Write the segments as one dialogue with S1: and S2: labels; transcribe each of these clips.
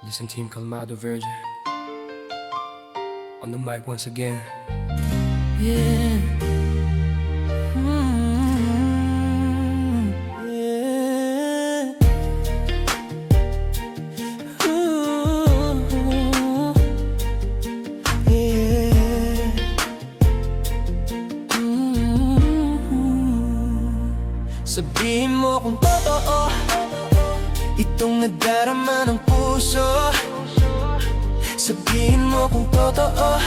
S1: Listen, Team Calmado Virgin on the mic once again.
S2: Yeah. Yeah. Yeah. Sabihin mo kung totoo itong nadarama ng puso. Sabihin mo kung totoo,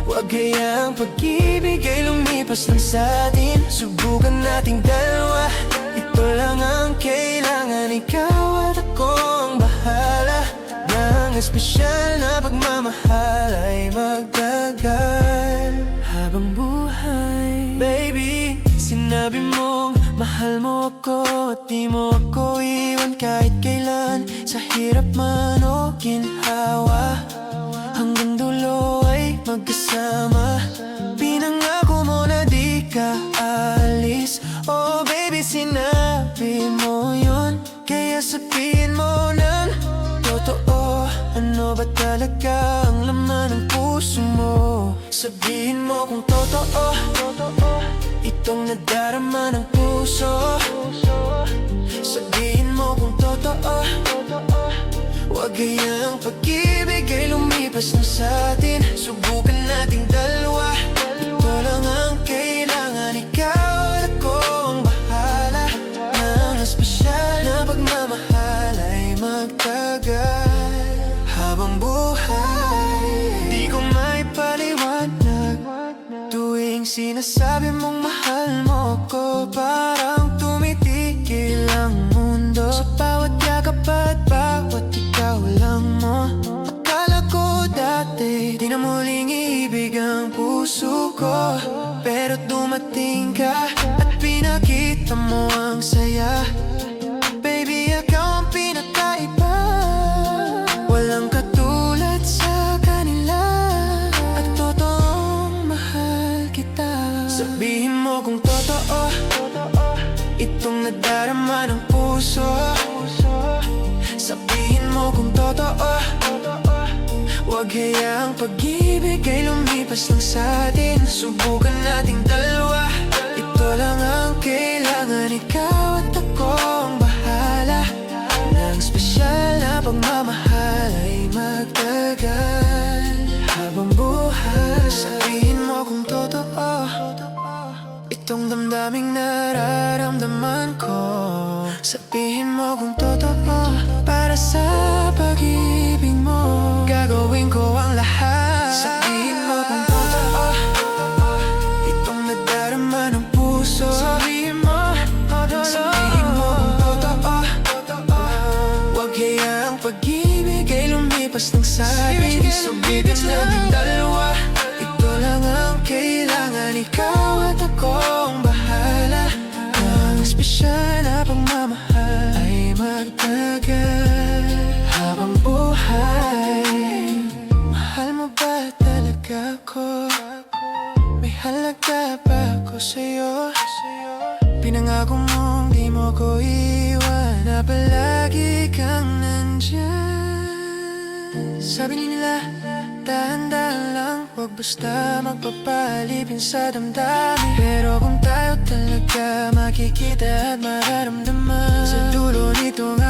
S2: huwag kayang pag-ibig ay lumipas lang sa atin. Subukan nating dalawa, ito lang ang kailangan. Ikaw at ako ang bahala ng espesyal na pagmamahal ay magtagal habang buhay. Baby, sinabi mong mahal mo ako at di mo ako iwan kahit kailan. Sa hirap man o ginhawa, hanggang dulo ay magkasama. Pinangako mo na di ka alis. Oh baby, sinabi mo yun, kaya sabihin mo ng totoo. Ano ba talaga ang laman ng puso mo? Sabihin mo kung totoo itong nadarama ng puso. Sabihin mo kung totoo, huwag kayang pag-ibig ay lumipas na sa atin. Subukan nating dalawa, ito lang ang kailangan. Ikaw at ako ang bahala ng espesyal na pagmamahal ay magtagal habang buhay. Di ko maipaliwanag tuwing sinasabi mong mahal mo ko. Parang tumitigil ang mundo sa bawat yakap at bawat ikaw lang mo. Akala ko dati di na muling iibig ang puso ko, pero dumating ka at pinakita mo ang saya. Baby, ikaw ang pinakaiba, walang katulad sa kanila, at totoong mahal kita. Sabihin mo kung totoo itong nadarama ng puso. Sabihin mo kung totoo, huwag kayang pag-ibig ay lumipas lang sa atin. Subukan nating dalawa, ito lang ang kailangan. Ikaw at ako ang bahala ng espesyal na pagmamahal ay magtagal habang buhay. Sabihin mo kung totoo itong damdaming nararamdaman ko. Sabihin mo kung totoo, para sa pag-ibig mo gagawin ko ang lahat. Sabihin mo kung totoo itong nadarama ng puso. Sabihin mo kung totoo, huwag kayang pag-ibig ay lumipas lang sa atin. Subukan natin dalawa, ito lang ang kailangan. Ikaw at ako ang bahala ng espesyal na pagmamahal ay magtagal habang buhay. Mahal mo ba talaga ako? May halaga ba ako sa'yo? Pinangako mong di mo ko iwan, na palagi kang nandyan. Sabi nila, dahan-dahan lang, huwag basta magpapalipin sa damdamin. Pero kung tayo talaga makikita at mararamdaman, sa dulo nitong